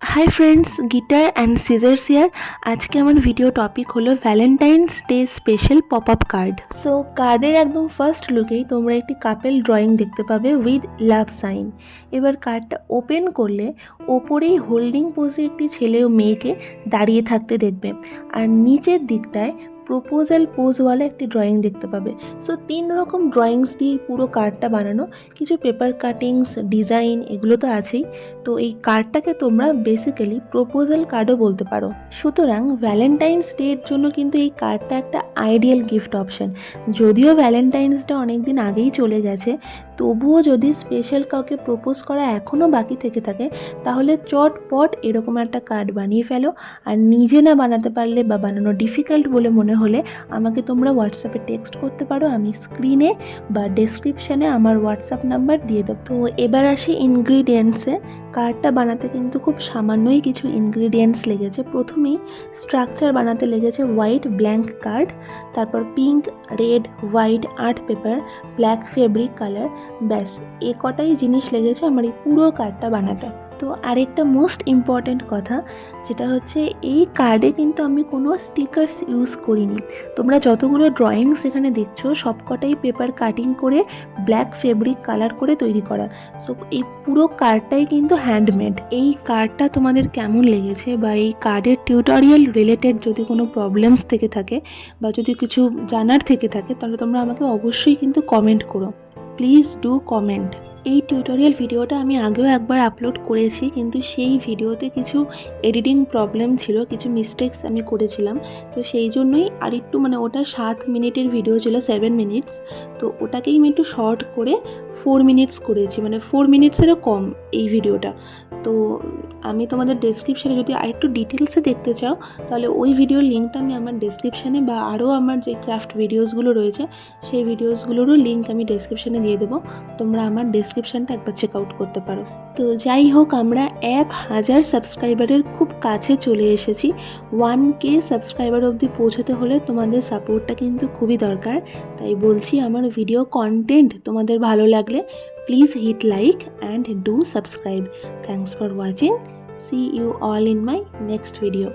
High friends, guitar and scissors here. आज के हमारे video topic hello Valentine's day special pop up card. So कार्डर एकदम first लुकेई तोमरा एकटी कापेल ड्रॉइंग देखते पाबे उइथ लाभ साइन। एबार कार्डटा ओपेन करले ओपरेई होल्डिंग पोजे एकटी छेले ओ मेयेके दाड़िये थाकते देखबे आर नीचेर दिकटाय प्रपोजल पोज वाला एक ड्रॉइंग देखते पाबे। सो तीन रकम ड्रॉइंग्स दिए पुरो कार्डटा बानानो, किछु पेपर काटिंग्स डिजाइन एगुलो तो आछेई। तो এই কার্ডটাকে তোমরা বেসিক্যালি প্রপোজাল কার্ডও বলতে পারো। সুতরাং ভ্যালেন্টাইন্স ডে এর জন্য কিন্তু এই কার্ডটা একটা আইডিয়াল গিফট অপশন। যদিও ভ্যালেন্টাইন্স ডে অনেক দিন আগেই চলে গেছে, তবুও যদি স্পেশাল কাউকে প্রপোজ করা এখনও বাকি থেকে থাকে তাহলে চটপট এরকম একটা কার্ড বানিয়ে ফেলো। আর নিজে না বানাতে পারলে বা বানানো ডিফিকাল্ট বলে মনে হলে আমাকে তোমরা হোয়াটসঅ্যাপে টেক্সট করতে পারো, আমি স্ক্রিনে বা ডেসক্রিপশানে আমার হোয়াটসঅ্যাপ নাম্বার দিয়ে দেবো। তো এবার আসি ইনগ্রিডিয়েন্টসে। কার্ডটা বানাতে কিন্তু খুব সামান্যই কিছু ইনগ্রিডিয়েন্টস লেগেছে। প্রথমেই স্ট্রাকচার বানাতে লেগেছে হোয়াইট ব্ল্যাঙ্ক কার্ড, তারপর pink, red, white art paper, black fabric colour. ব্যাস এ কটাই জিনিস লেগেছে আমার এই পুরো কার্ডটা বানাতে। তো আরেকটা মোস্ট ইম্পর্ট্যান্ট কথা যেটা হচ্ছে এই কার্ডে কিন্তু আমি কোনো স্টিকার্স ইউজ করিনি। তোমরা যতগুলো ড্রয়িংস এখানে দেখছো সবকটাই পেপার কাটিং করে ব্ল্যাক ফেব্রিক কালার করে তৈরি করা। সো এই পুরো কার্ডটাই কিন্তু হ্যান্ডমেড। এই কার্ডটা তোমাদের কেমন লেগেছে বা এই কার্ডের টিউটোরিয়াল রিলেটেড যদি কোনো প্রবলেমস থেকে থাকে বা যদি কিছু জানার থেকে থাকে তাহলে তোমরা আমাকে অবশ্যই কিন্তু কমেন্ট করো। Please do comment. এই টিউটোরিয়াল ভিডিওটা আমি আগেও একবার আপলোড করেছি, কিন্তু সেই ভিডিওতে কিছু এডিটিং প্রবলেম ছিল, কিছু মিস্টেক্স আমি করেছিলাম। তো সেই জন্যই আর একটু ওটা 7 মিনিটের ভিডিও ছিল, 7 মিনিটস। তো ওটাকেই আমি একটু শর্ট করে 4 মিনিটস করেছি, 4 মিনিটসেরও কম এই ভিডিওটা। তো আমি তোমাদের ডেসক্রিপশানে যদি আরেকটু ডিটেলসে দেখতে চাও তাহলে ওই ভিডিওর লিঙ্কটা আমি আমার ডেসক্রিপশানে বা আরও আমার যে ক্রাফট ভিডিওসগুলো রয়েছে সেই ভিডিওসগুলোরও লিঙ্ক আমি ডেসক্রিপশানে দিয়ে দেবো। তোমরা আমার ডেসক্রিপশানটা একবার চেক আউট করতে পারো। তো যাই হোক, আমরা 1000 সাবস্ক্রাইবারের খুব কাছে চলে এসেছি। 1K সাবস্ক্রাইবার অবধি পৌঁছতে হলে তোমাদের সাপোর্টটা কিন্তু খুবই দরকার। তাই বলছি, আমার ভিডিও কন্টেন্ট তোমাদের ভালো লাগলে please hit like and do subscribe. Thanks for watching. See you all in my next video.